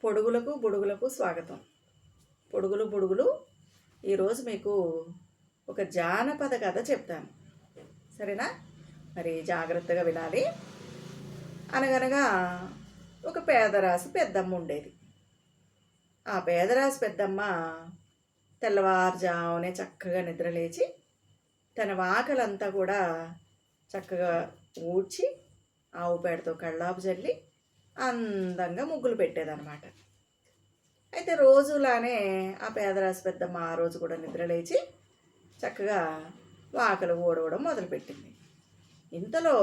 పొడుగులకు బుడుగులకు స్వాగతం. పొడుగులు బుడుగులు ఈరోజు మీకు ఒక జానపద కథ చెప్తాను, సరేనా? మరి జాగ్రత్తగా వినాలి. అనగనగా ఒక పేదరాశి పెద్దమ్మ ఉండేది. ఆ పేదరాశి పెద్దమ్మ తెల్లవారుజామునే చక్కగా నిద్రలేచి తన వాకలంతా కూడా చక్కగా ఊడ్చి ఆవు పేడతో కళ్ళాపు జల్లి అందంగా ముగ్గులు పెట్టేదన్నమాట. అయితే రోజులానే ఆ పేదరాశి పెద్దమ్మ ఆ రోజు కూడా నిద్రలేచి చక్కగా వాకలు ఊడవడం మొదలుపెట్టింది. ఇంతలో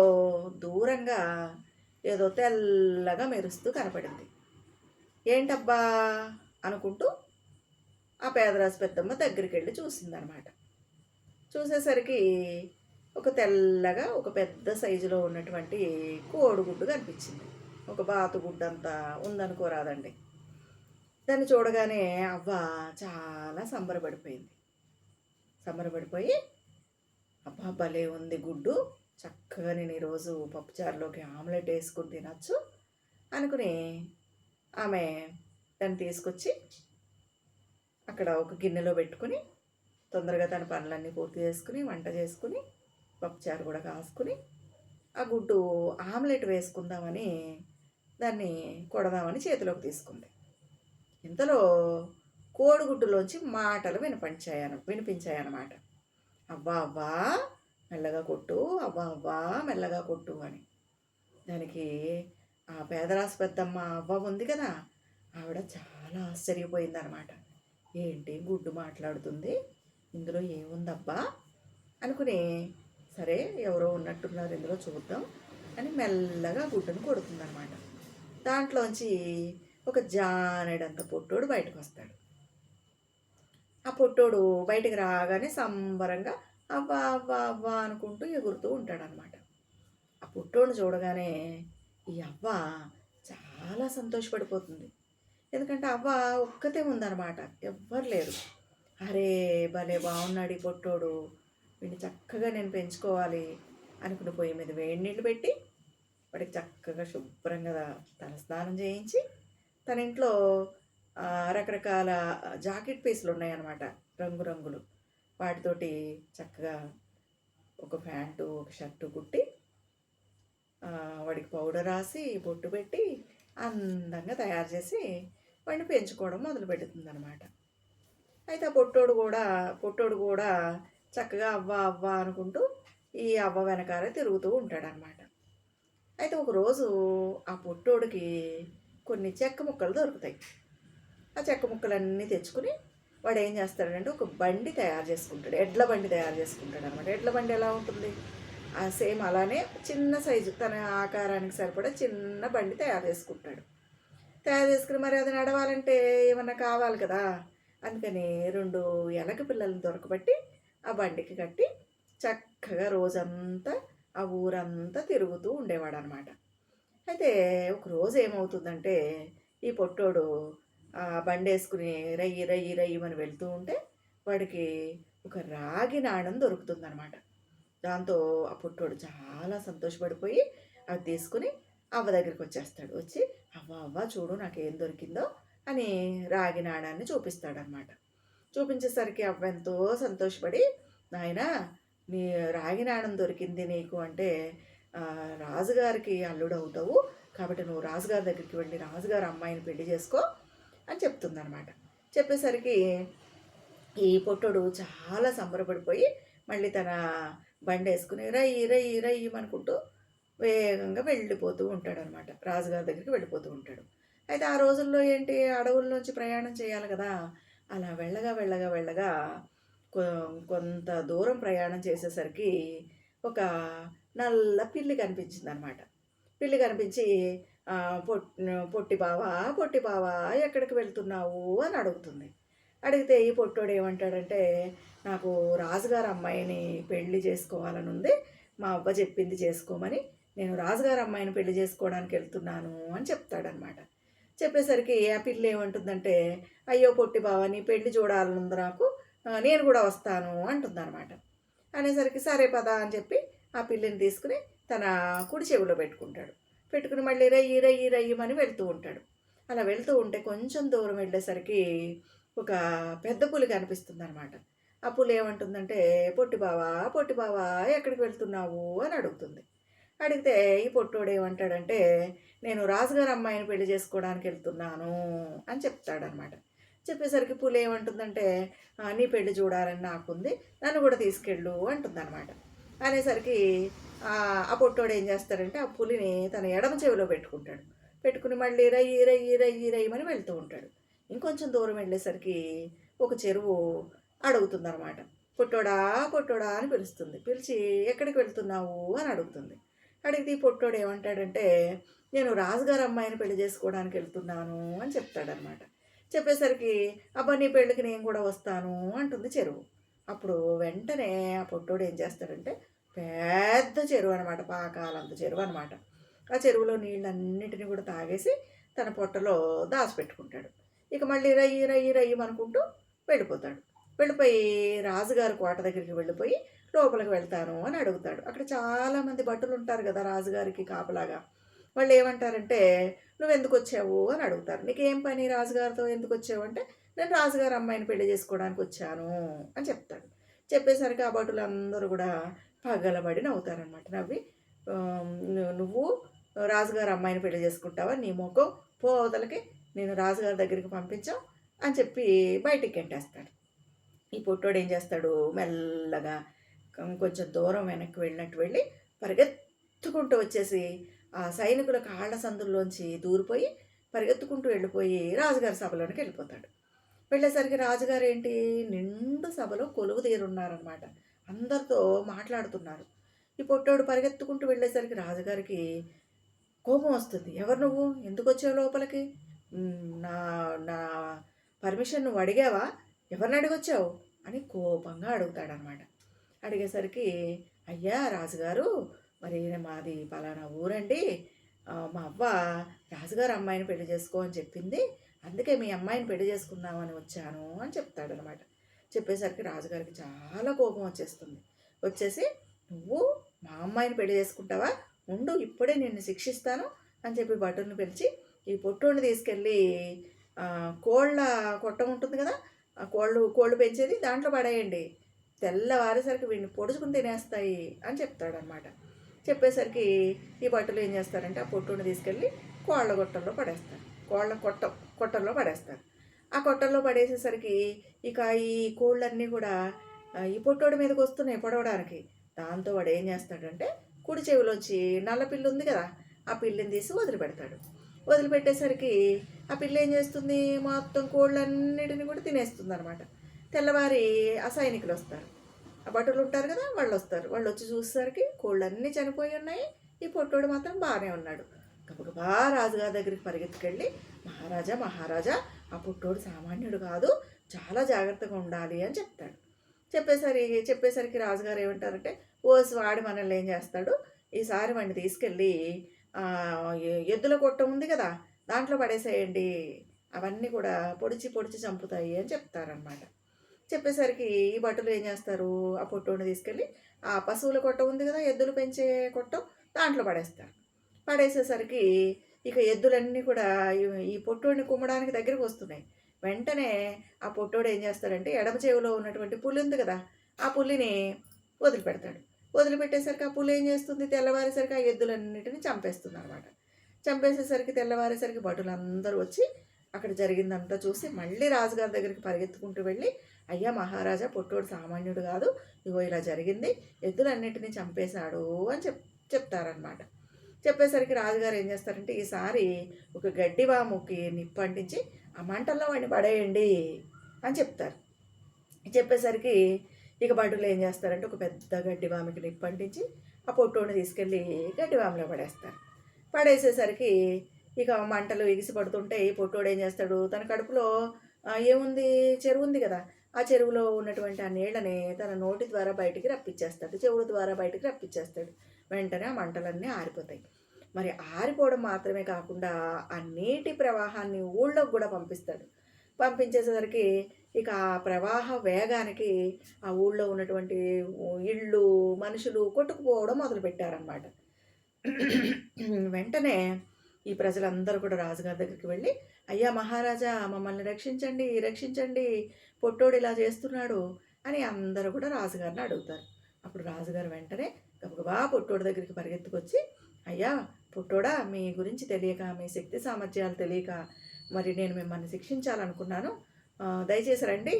దూరంగా ఏదో తెల్లగా మెరుస్తూ కనపడింది. ఏంటబ్బా అనుకుంటూ ఆ పేదరాశి పెద్దమ్మ దగ్గరికి వెళ్ళి చూసిందనమాట. చూసేసరికి ఒక తెల్లగా ఒక పెద్ద సైజులో ఉన్నటువంటి కోడిగుడ్డు కనిపించింది. ఒక బాతుగుడ్డు అంతా ఉందనుకోరాదండి. దాన్ని చూడగానే అవ్వ చాలా సంబరపడిపోయి అబ్బా భలే ఉంది గుడ్డు, చక్కగా నేను ఈరోజు పప్పుచారులోకి ఆమ్లెట్ వేసుకుని తినచ్చు అనుకుని ఆమె దాన్ని తీసుకొచ్చి అక్కడ ఒక గిన్నెలో పెట్టుకుని తొందరగా తన పనులన్నీ పూర్తి చేసుకుని వంట చేసుకుని పప్పుచారు కూడా కాసుకుని ఆ గుడ్డు ఆమ్లెట్ వేసుకుందామని దాన్ని కొడదామని చేతిలోకి తీసుకుంది. ఇంతలో కోడిగుడ్డులోంచి మాటలు వినిపించాయన్నమాట. అవ్వా అవ్వా మెల్లగా కొట్టు, అవ్వా అవ్వా మెల్లగా కొట్టు అని. దానికి ఆ పేదరాశి పెద్దమ్మ అవ్వ ఉంది కదా, ఆవిడ చాలా ఆశ్చర్యపోయిందనమాట. ఏంటి గుడ్డు మాట్లాడుతుంది, ఇందులో ఏముందబ్బా అనుకుని, సరే ఎవరో ఉన్నట్టున్నారు ఇందులో చూద్దాం అని మెల్లగా గుడ్డును కొడుతుందనమాట. దాంట్లోంచి ఒక జానెడంత పొట్టోడు బయటకు వస్తాడు. ఆ పొట్టోడు బయటకు రాగానే సంబరంగా అవ్వా అవ్వా అవ్వా అనుకుంటూ ఎగురుతూ ఉంటాడనమాట. ఆ పొట్టోడు చూడగానే ఈ అవ్వ చాలా సంతోషపడిపోతుంది. ఎందుకంటే అవ్వ ఒక్కతే ఉందన్నమాట, ఎవ్వరు లేరు. అరే భలే బాగున్నాడు ఈ పొట్టోడు, వీడిని చక్కగా నేను పెంచుకోవాలి అనుకుని పొయ్యి మీద వేడి నీళ్ళు పెట్టి వాడికి చక్కగా శుభ్రంగా తలస్నానం చేయించి తన ఇంట్లో రకరకాల జాకెట్ పీసులు ఉన్నాయన్నమాట, రంగురంగులు. వాటితోటి చక్కగా ఒక ప్యాంటు ఒక షర్టు కుట్టి వాడికి పౌడర్ రాసి బొట్టు పెట్టి అందంగా తయారు చేసి వాడిని పెంచుకోవడం మొదలు పెడుతుందన్నమాట. అయితే ఆ పొట్టోడు కూడా చక్కగా అవ్వ అవ్వ అనుకుంటూ ఈ అవ్వ వెనకాలే తిరుగుతూ ఉంటాడనమాట. అయితే ఒకరోజు ఆ పొట్టోడికి కొన్ని చెక్క ముక్కలు దొరుకుతాయి. ఆ చెక్క ముక్కలన్నీ తెచ్చుకుని వాడు ఏం చేస్తాడంటే ఒక బండి తయారు చేసుకుంటాడు, ఎడ్ల బండి తయారు చేసుకుంటాడు అనమాట. ఎడ్ల బండి ఎలా ఉంటుంది, సేమ్ అలానే చిన్న సైజు తన ఆకారానికి సరిపడా చిన్న బండి తయారు చేసుకుని మరి అది నడవాలంటే ఏమన్నా కావాలి కదా, అందుకని 2 ఎలక పిల్లలను దొరకబట్టి ఆ బండికి కట్టి చక్కగా రోజంతా ఆ ఊరంతా తిరుగుతూ ఉండేవాడు అనమాట. అయితే ఒకరోజు ఏమవుతుందంటే ఈ పొట్టోడు బండి వేసుకుని రయ్యి రయ్యి రయ్యమని వెళ్తూ ఉంటే వాడికి ఒక రాగి నాణం దొరుకుతుందనమాట. దాంతో ఆ పొట్టోడు చాలా సంతోషపడిపోయి అది తీసుకుని అవ్వ దగ్గరికి వచ్చి అవ్వ అవ్వ చూడు నాకేం దొరికిందో అని రాగి నాణాన్ని చూపిస్తాడనమాట. చూపించేసరికి అవ్వ ఎంతో సంతోషపడి, నాయనా నీ రాగి నాణం దొరికింది నీకు అంటే రాజుగారికి అల్లుడు అవుతావు కాబట్టి నువ్వు రాజుగారి దగ్గరికి వెళ్ళి రాజుగారి అమ్మాయిని పెళ్లి చేసుకో అని చెప్తుందనమాట. చెప్పేసరికి ఈ పొట్టోడు చాలా సంబరపడిపోయి మళ్ళీ తన బండి వేసుకుని రయ్యి రయ్యి రయ్యి అనుకుంటూ వేగంగా వెళ్ళిపోతూ ఉంటాడనమాట, రాజుగారి దగ్గరికి వెళ్ళిపోతూ ఉంటాడు. అయితే ఆ రోజుల్లో ఏంటి, అడవుల్లోంచి ప్రయాణం చేయాలి కదా, అలా వెళ్ళగా కొంత దూరం ప్రయాణం చేసేసరికి ఒక నల్ల పిల్లి కనిపించింది అనమాట. పిల్లి కనిపించి పొట్టి బావా ఎక్కడికి వెళ్తున్నావు అని అడుగుతుంది. అడిగితే ఈ పొట్టోడు ఏమంటాడంటే, నాకు రాజుగారి అమ్మాయిని పెళ్లి చేసుకోవాలని ఉంది, మా అవ్వ చెప్పింది చేసుకోమని, నేను రాజుగారి అమ్మాయిని పెళ్లి చేసుకోవడానికి వెళ్తున్నాను అని చెప్తాడనమాట. చెప్పేసరికి ఆ పిల్లి ఏమంటుందంటే, అయ్యో పొట్టి బావ నీ పెళ్లి చూడాలనుంది నాకు, నేను కూడా వస్తాను అంటుందన్నమాట. అనేసరికి సరే పదా అని చెప్పి ఆ పిల్లిని తీసుకుని తన కుడి చెవిలో పెట్టుకుని మళ్ళీ రయ్యి రయ్యమని వెళ్తూ ఉంటాడు. అలా వెళ్తూ ఉంటే కొంచెం దూరం వెళ్ళేసరికి ఒక పెద్ద పులి కనిపిస్తుందనమాట. ఆ పులి ఏమంటుందంటే, పొట్టి బావా ఎక్కడికి వెళ్తున్నావు అని అడుగుతుంది. అడిగితే ఈ పొట్టోడు ఏమంటాడంటే, నేను రాజుగారి అమ్మాయిని పెళ్లి చేసుకోవడానికి వెళ్తున్నాను అని చెప్తాడనమాట. చెప్పేసరికి పులి ఏమంటుందంటే, నీ పెళ్లి చూడాలని నాకుంది, నన్ను కూడా తీసుకెళ్ళు అంటుందన్నమాట. అనేసరికి ఆ పొట్టోడు ఏం చేస్తాడంటే ఆ పులిని తన ఎడమ చెవిలో పెట్టుకుంటాడు. పెట్టుకుని మళ్ళీ రయ్యి రయ్యి రయ్యి రయ్యమని వెళ్తూ ఉంటాడు. ఇంకొంచెం దూరం వెళ్ళేసరికి ఒక చెరువు అడుగుతుందన్నమాట. పొట్టోడా పొట్టోడా అని పిలుస్తుంది. పిలిచి ఎక్కడికి వెళ్తున్నావు అని అడుగుతుంది. అడిగితే ఈ పొట్టోడు ఏమంటాడంటే, నేను రాజుగారి అమ్మాయిని పెళ్లి చేసుకోవడానికి వెళ్తున్నాను అని చెప్తాడనమాట. చెప్పేసరికి అబ్బా నీ పెళ్ళికి నేను కూడా వస్తాను అంటుంది చెరువు. అప్పుడు వెంటనే ఆ పొట్టోడు ఏం చేస్తాడంటే, పెద్ద చెరువు అనమాట, పాకాలంత చెరువు అనమాట. ఆ చెరువులో నీళ్ళన్నిటిని కూడా తాగేసి తన పొట్టలో దాచిపెట్టుకుంటాడు. ఇక మళ్ళీ రయ్యి రయ్యి రయ్యమనుకుంటూ వెళ్ళిపోతాడు. వెళ్ళిపోయి రాజుగారి కోట దగ్గరికి వెళ్ళిపోయి లోపలికి వెళ్తాను అని అడుగుతాడు. అక్కడ చాలామంది భటులు ఉంటారు కదా రాజుగారికి కాపలాగా. వాళ్ళు ఏమంటారంటే, నువ్వెందుకు వచ్చావు అని అడుగుతారు. నీకేం పని రాజుగారితో ఎందుకు వచ్చావు అంటే, నేను రాజుగారి అమ్మాయిని పెళ్లి చేసుకోవడానికి వచ్చాను అని చెప్తాడు. చెప్పేసరికి ఆ భటులందరూ కూడా పగలబడి నవ్వుతారనమాట. నవ్వి నువ్వు రాజుగారి అమ్మాయిని పెళ్లి చేసుకుంటావా, నీ మొఖం పోవతలకి, నేను రాజుగారి దగ్గరికి పంపించావు అని చెప్పి బయటికి గెంటేస్తాడు. ఈ పొట్టోడు ఏం చేస్తాడు, మెల్లగా కొంచెం దూరం వెనక్కి వెళ్ళినట్టు వెళ్ళి పరిగెత్తుకుంటూ వచ్చేసి ఆ సైనికుల కాళ్ళ సందుల్లోంచి దూరిపోయి పరిగెత్తుకుంటూ వెళ్ళిపోయి రాజుగారి సభలోనికి వెళ్ళిపోతాడు. వెళ్ళేసరికి రాజుగారు ఏంటి, నిండు సభలో కొలువు తీరున్నారనమాట. అందరితో మాట్లాడుతున్నారు. ఈ పొట్టోడు పరిగెత్తుకుంటూ వెళ్ళేసరికి రాజుగారికి కోపం వస్తుంది. ఎవరు నువ్వు, ఎందుకు వచ్చావు లోపలికి, నా నా పర్మిషన్ నువ్వు అడిగావా, ఎవరిని అడిగొచ్చావు అని కోపంగా అడుగుతాడనమాట. అడిగేసరికి, అయ్యా రాజుగారు, మరి మాది పలానా ఊరండి, మా అవ్వ రాజుగారు అమ్మాయిని పెళ్లి చేసుకో అని చెప్పింది, అందుకే మీ అమ్మాయిని పెళ్లి చేసుకుందామని వచ్చాను అని చెప్తాడనమాట. చెప్పేసరికి రాజుగారికి చాలా కోపం వచ్చేస్తుంది. వచ్చేసి, నువ్వు మా అమ్మాయిని పెళ్లి చేసుకుంటావా, ఉండు ఇప్పుడే నిన్ను శిక్షిస్తాను అని చెప్పి భటుల్ని పిలిచి ఈ పొట్టోడిని తీసుకెళ్ళి కోళ్ళ కొట్టం ఉంటుంది కదా, ఆ కోళ్ళు పెంచేది, దాంట్లో పడేయండి, తెల్లవారేసరికి వీడిని పొడుచుకుని తినేస్తాయి అని చెప్తాడనమాట. చెప్పేసరికి ఈ భటులు ఏం చేస్తారంటే ఆ పొట్టుని తీసుకెళ్ళి కోళ్ళ గొట్టంలో పడేస్తారు. కోళ్ళ కొట్టంలో పడేస్తారు. ఆ కొట్టంలో పడేసేసరికి ఇక ఈ కోళ్ళన్నీ కూడా ఈ పొట్టోడి మీదకి వస్తున్నాయి పొడవడానికి. దాంతో వాడు ఏం చేస్తాడంటే కుడి చెవిలోంచి నల్ల పిల్లి ఉంది కదా, ఆ పిల్లిని తీసి వదిలిపెడతాడు. వదిలిపెట్టేసరికి ఆ పిల్లి ఏం చేస్తుంది, మొత్తం కోళ్ళన్నిటిని కూడా తినేస్తుంది అనమాట. తెల్లవారి ఆ సైనికులు వస్తారు, ఆ భటులు ఉంటారు కదా, వాళ్ళు వస్తారు. వాళ్ళు వచ్చి చూసేసరికి కోళ్ళన్నీ చనిపోయి ఉన్నాయి, ఈ పొట్టోడు మాత్రం బాగానే ఉన్నాడు. గబగబా రాజుగారి దగ్గరికి పరిగెత్తుకెళ్ళి, మహారాజా ఆ పొట్టోడు సామాన్యుడు కాదు, చాలా జాగ్రత్తగా ఉండాలి అని చెప్తాడు. చెప్పేసరికి రాజుగారు ఏమంటారంటే, ఓసి వాడి మనల్ని ఏం చేస్తాడు, ఈసారి వాడిని తీసుకెళ్ళి ఎద్దుల కొట్టం ఉంది కదా, దాంట్లో పడేసేయండి, అవన్నీ కూడా పొడిచి చంపుతాయి అని చెప్తారనమాట. చెప్పేసరికి ఈ భటులు ఏం చేస్తారు, ఆ పొట్టోడిని తీసుకెళ్ళి ఆ పశువుల కొట్టం ఉంది కదా, ఎద్దులు పెంచే కొట్టం, దాంట్లో పడేస్తారు. పడేసేసరికి ఇక ఎద్దులన్నీ కూడా ఈ పొట్టోడిని కుమ్మడానికి దగ్గరికి వస్తున్నాయి. వెంటనే ఆ పొట్టోడు ఏం చేస్తాడంటే ఎడమ చెవిలో ఉన్నటువంటి పులి ఉంది కదా, ఆ పులిని వదిలిపెడతాడు. వదిలిపెట్టేసరికి ఆ పులి ఏం చేస్తుంది, తెల్లవారేసరికి ఆ ఎద్దులన్నిటిని చంపేస్తుంది అనమాట. చంపేసేసరికి తెల్లవారేసరికి భటులందరూ వచ్చి అక్కడ జరిగిందంతా చూసి మళ్ళీ రాజుగారి దగ్గరికి పరిగెత్తుకుంటూ వెళ్ళి, అయ్యా మహారాజా, పొట్టోడు సామాన్యుడు కాదు, ఇగో ఇలా జరిగింది, ఎద్దులన్నిటినీ చంపేశాడు అని చెప్తారనమాట. చెప్పేసరికి రాజుగారు ఏం చేస్తారంటే, ఈసారి ఒక గడ్డివాముకి నిప్పు అంటించి ఆ మంటల్లో వాడిని పడేయండి అని చెప్తారు. చెప్పేసరికి ఇక భటులు ఏం చేస్తారంటే ఒక పెద్ద గడ్డివామికి నిప్పు అంటించి ఆ పొట్టోడిని తీసుకెళ్ళి గడ్డివామిలో పడేస్తారు. పడేసేసరికి ఇక మంటలు ఎగిసి పడుతుంటే ఈ పొట్టోడు ఏం చేస్తాడు, తన కడుపులో ఏముంది, చెరువు ఉంది కదా, ఆ చెరువులో ఉన్నటువంటి ఆ నీళ్ళని తన నోటి ద్వారా బయటికి రప్పించేస్తాడు, చెవుల ద్వారా బయటికి రప్పించేస్తాడు. వెంటనే ఆ మంటలన్నీ ఆరిపోతాయి. మరి ఆరిపోవడం మాత్రమే కాకుండా ఆ నీటి ప్రవాహాన్ని ఊళ్ళోకి కూడా పంపిస్తాడు. పంపించేసరికి ఇక ఆ ప్రవాహ వేగానికి ఆ ఊళ్ళో ఉన్నటువంటి ఇళ్ళు మనుషులు కొట్టుకుపోవడం మొదలుపెట్టారనమాట. వెంటనే ఈ ప్రజలందరూ కూడా రాజుగారి దగ్గరికి వెళ్ళి, అయ్యా మహారాజా మమ్మల్ని రక్షించండి, రక్షించండి, పొట్టోడు ఇలా చేస్తున్నాడు అని అందరూ కూడా రాజుగారిని అడుగుతారు. అప్పుడు రాజుగారు వెంటనే గబగబా పొట్టోడు దగ్గరికి పరిగెత్తుకొచ్చి, అయ్యా పొట్టోడా, మీ గురించి తెలియక, మీ శక్తి సామర్థ్యాలు తెలియక మరి నేను మిమ్మల్ని శిక్షించాలనుకున్నాను. దయచేసి రండి,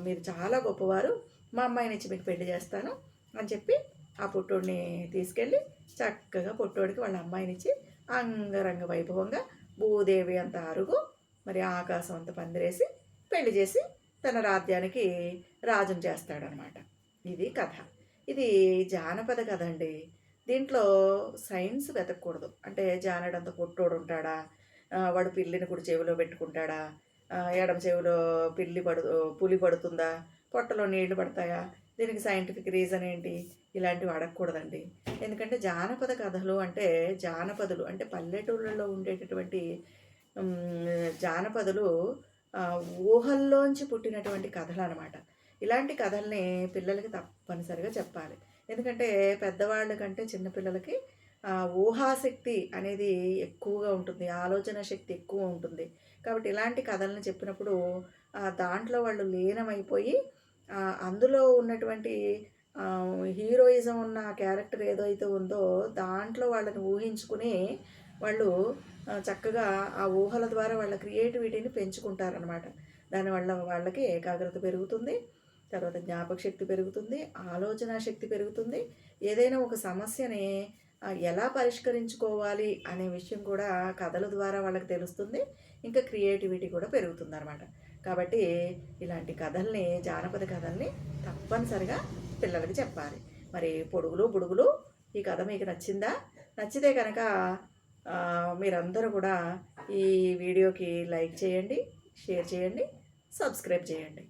మీరు చాలా గొప్పవారు, మా అమ్మాయినిచ్చి మీకు పెళ్లి చేస్తాను అని చెప్పి ఆ పొట్టోడిని తీసుకెళ్ళి చక్కగా పొట్టోడికి వాళ్ళ అమ్మాయినిచ్చి అంగరంగ వైభవంగా భూదేవి అంత అరుగు, మరి ఆకాశం అంత పందిరేసి పెళ్లి చేసి తన రాజ్యానికి రాజును చేస్తాడనమాట. ఇది కథ. ఇది జానపద కథ అండి. దీంట్లో సైన్స్ వెతకూడదు. అంటే జానడంత పొట్టోడు ఉంటాడా, వాడు పిల్లిని కుడి చెవిలో పెట్టుకుంటాడా, ఎడమ చెవిలో పులి పడుతుందా, పొట్టలో నీళ్లు పడతాయా, దీనికి సైంటిఫిక్ రీజన్ ఏంటి, ఇలాంటివి అడగకూడదండి. ఎందుకంటే జానపద కథలు అంటే జానపదులు అంటే పల్లెటూళ్ళలో ఉండేటటువంటి జానపదులు ఊహల్లోంచి పుట్టినటువంటి కథలు అనమాట. ఇలాంటి కథల్ని పిల్లలకి తప్పనిసరిగా చెప్పాలి. ఎందుకంటే పెద్దవాళ్ళ కంటే చిన్నపిల్లలకి ఊహాశక్తి అనేది ఎక్కువగా ఉంటుంది, ఆలోచన శక్తి ఎక్కువ ఉంటుంది. కాబట్టి ఇలాంటి కథలను చెప్పినప్పుడు దాంట్లో వాళ్ళు లీనమైపోయి అందులో ఉన్నటువంటి హీరోయిజం ఉన్న క్యారెక్టర్ ఏదైతే ఉందో దాంట్లో వాళ్ళని ఊహించుకుని వాళ్ళు చక్కగా ఆ ఊహల ద్వారా వాళ్ళ క్రియేటివిటీని పెంచుకుంటారనమాట. దానివల్ల వాళ్ళకి ఏకాగ్రత పెరుగుతుంది, తర్వాత జ్ఞాపక శక్తి పెరుగుతుంది, ఆలోచన శక్తి పెరుగుతుంది. ఏదైనా ఒక సమస్యని ఎలా పరిష్కరించుకోవాలి అనే విషయం కూడా కథల ద్వారా వాళ్ళకి తెలుస్తుంది. ఇంకా క్రియేటివిటీ కూడా పెరుగుతుంది అనమాట. కాబట్టి ఇలాంటి కథల్ని, జానపద కథల్ని తప్పనిసరిగా పిల్లలకి చెప్పాలి. మరి పొడుగులు బుడుగులు ఈ కథ మీకు నచ్చిందా? నచ్చితే కనుక మీరందరూ కూడా ఈ వీడియోకి లైక్ చేయండి, షేర్ చేయండి, సబ్స్క్రైబ్ చేయండి.